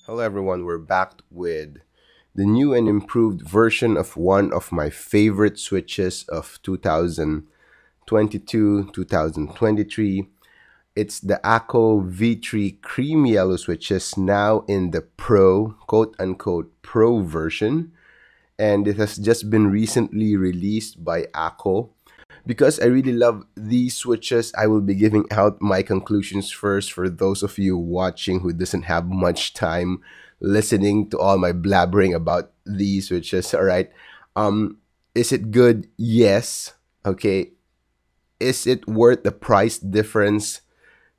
Hello everyone, we're back with the new and improved version of one of my favorite switches of 2022, 2023. It's the AKKO V3 Cream Yellow switches now in the Pro, quote unquote, Pro version. And it has just been recently released by AKKO. Because I really love these switches, I will be giving out my conclusions first for those of you watching who doesn't have much time listening to all my blabbering about these switches. All right. Is it good? Yes. Okay. Is it worth the price difference?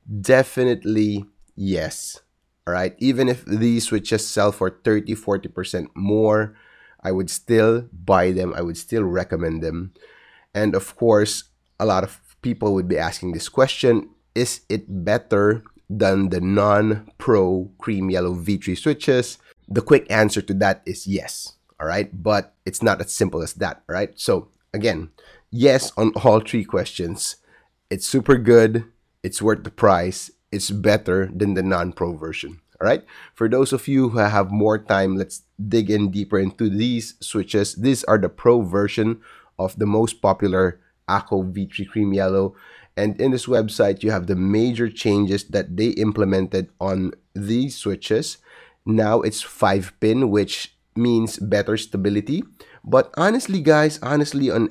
Definitely yes. All right. Even if these switches sell for 30-40% more, I would still buy them. I would still recommend them. And of course, a lot of people would be asking this question: is it better than the non-pro cream yellow V3 switches? The quick answer to that is yes. All right. But it's not as simple as that. All right. So again, yes on all three questions. It's super good. It's worth the price. It's better than the non-pro version. All right. For those of you who have more time, let's dig in deeper into these switches. These are the pro version of the most popular AKKO V3 Cream Yellow. And in this website, you have the major changes that they implemented on these switches. Now it's 5-pin, which means better stability. But honestly, guys, on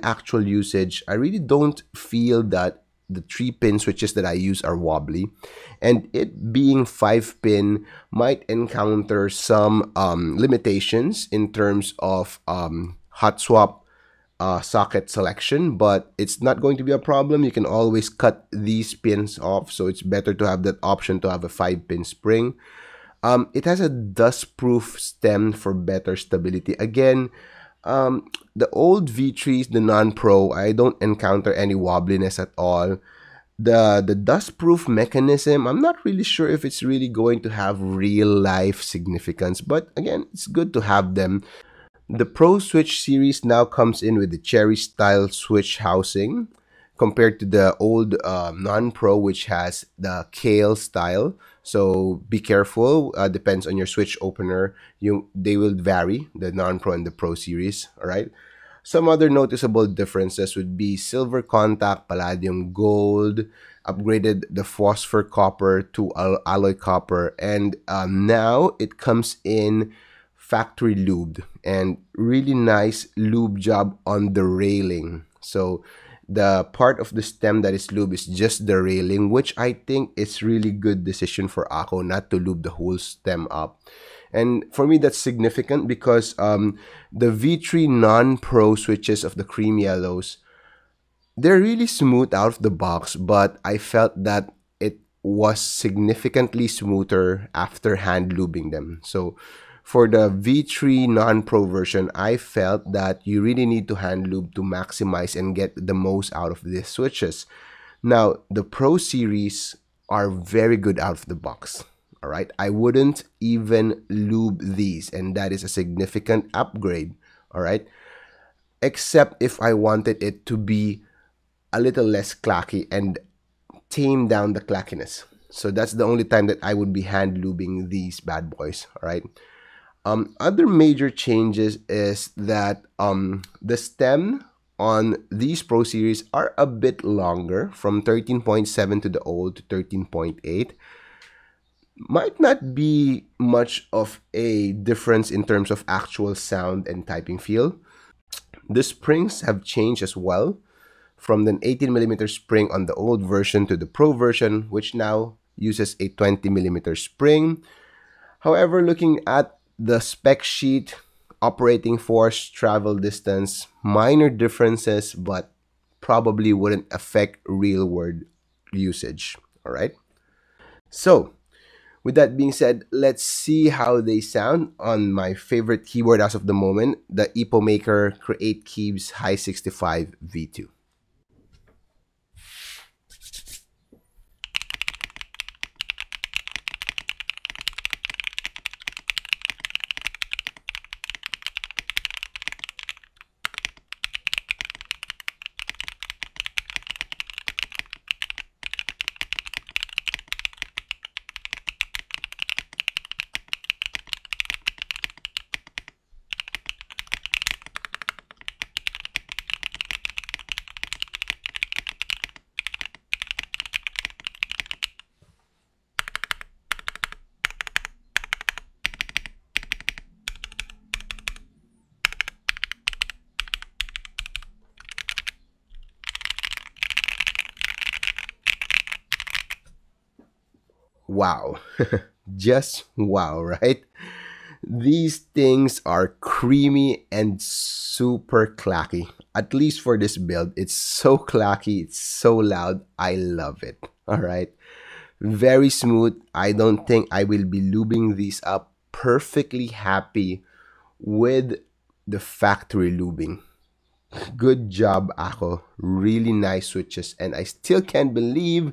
actual usage, I really don't feel that the 3-pin switches that I use are wobbly. And it being 5-pin might encounter some limitations in terms of hot swap socket selection, but it's not going to be a problem. You can always cut these pins off, so it's better to have that option to have a 5-pin spring. It has a dust-proof stem for better stability. Again, the old V3s, the non-pro, I don't encounter any wobbliness at all. The dust-proof mechanism, I'm not really sure if it's really going to have real-life significance, but again, it's good to have them. The Pro Switch series now comes in with the cherry style switch housing compared to the old non-Pro, which has the kale style. So be careful. Depends on your switch opener. They will vary, the non-Pro and the Pro series. All right. Some other noticeable differences would be silver contact, palladium gold, upgraded the phosphor copper to alloy copper, and now it comes in factory lubed and really nice lube job on the railing. So the part of the stem that is lube is just the railing, which I think is really good decision for AKKO not to lube the whole stem up. And for me, that's significant because the V3 non-pro switches of the cream yellows, they're really smooth out of the box, but I felt that it was significantly smoother after hand lubing them. So for the V3 non-pro version, I felt that you really need to hand lube to maximize and get the most out of these switches. Now, the Pro series are very good out of the box. All right, I wouldn't even lube these, and that is a significant upgrade. All right, except if I wanted it to be a little less clacky and tame down the clackiness. So that's the only time that I would be hand lubing these bad boys. All right. Other major changes is that the stem on these Pro series are a bit longer, from 13.7 to the old to 13.8. Might not be much of a difference in terms of actual sound and typing feel. The springs have changed as well, from the 18mm spring on the old version to the Pro version, which now uses a 20mm spring. However, looking at the spec sheet, operating force, travel distance, minor differences, but probably wouldn't affect real world usage. All right. So, with that being said, let's see how they sound on my favorite keyboard as of the moment, the EpoMaker Create Keys High 65 V2. wow. Just wow, right? These things are creamy and super clacky. At least for this build, it's so clacky, it's so loud. I love it. All right. Very smooth. I don't think I will be lubing these up. Perfectly happy with the factory lubing. Good job, AKKO. Really nice switches. And I still can't believe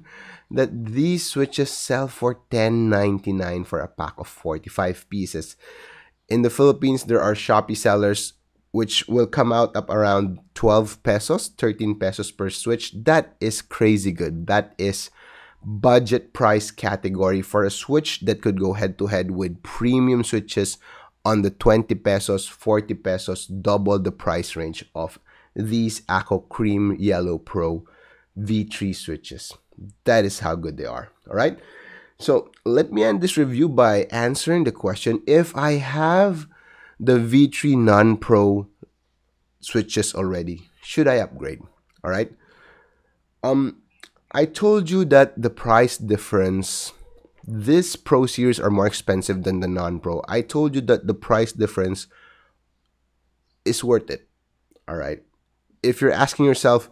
that these switches sell for $10.99 for a pack of 45 pieces. In the Philippines, there are Shopee sellers which will come out up around 12 pesos, 13 pesos per switch. That is crazy good. That is budget price category for a switch that could go head to head with premium switches on the 20 pesos, 40 pesos, double the price range of these AKKO Cream Yellow Pro V3 switches. That is how good they are. All right. So let me end this review by answering the question: if I have the V3 non-Pro switches already, should I upgrade? All right. I told you that the price difference, this Pro series are more expensive than the non-Pro. I told you that the price difference is worth it. All right. If you're asking yourself,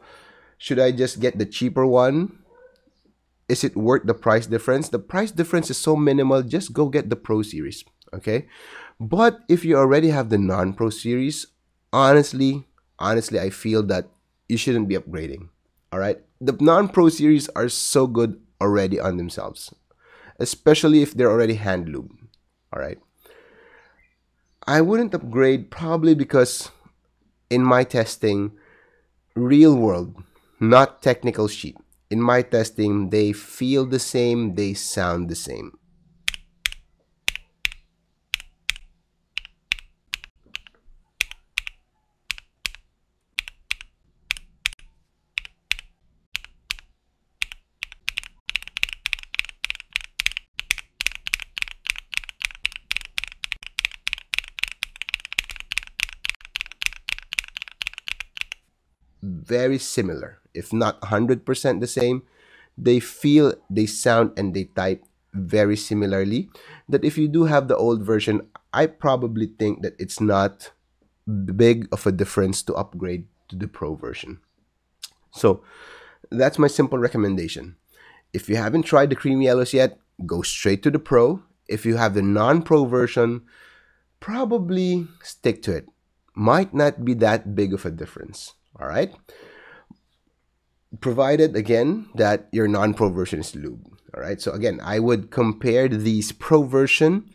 should I just get the cheaper one? Is it worth the price difference? The price difference is so minimal, just go get the Pro series, okay? But if you already have the non-Pro series, honestly, I feel that you shouldn't be upgrading, all right? The non-Pro series are so good already on themselves, especially if they're already hand lubed, all right? I wouldn't upgrade probably because in my testing, real world, not technical sheet, in my testing, they feel the same, they sound the same. Very similar, if not 100% the same. They feel, they sound, and they type very similarly. That if you do have the old version, I probably think that it's not big of a difference to upgrade to the Pro version. So that's my simple recommendation. If you haven't tried the cream yellows yet, go straight to the Pro. If you have the non-Pro version, probably stick to it. Might not be that big of a difference. All right. Provided again that your non-Pro version is lubed. All right. So again, I would compare these Pro version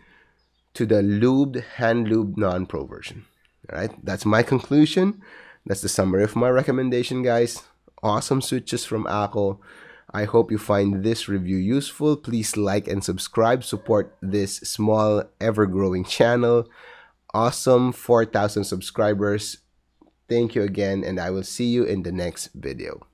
to the lubed, hand lubed non-Pro version. All right. That's my conclusion. That's the summary of my recommendation, guys. Awesome switches from AKKO. I hope you find this review useful. Please like and subscribe. Support this small, ever-growing channel. Awesome 4,000 subscribers. Thank you again, and I will see you in the next video.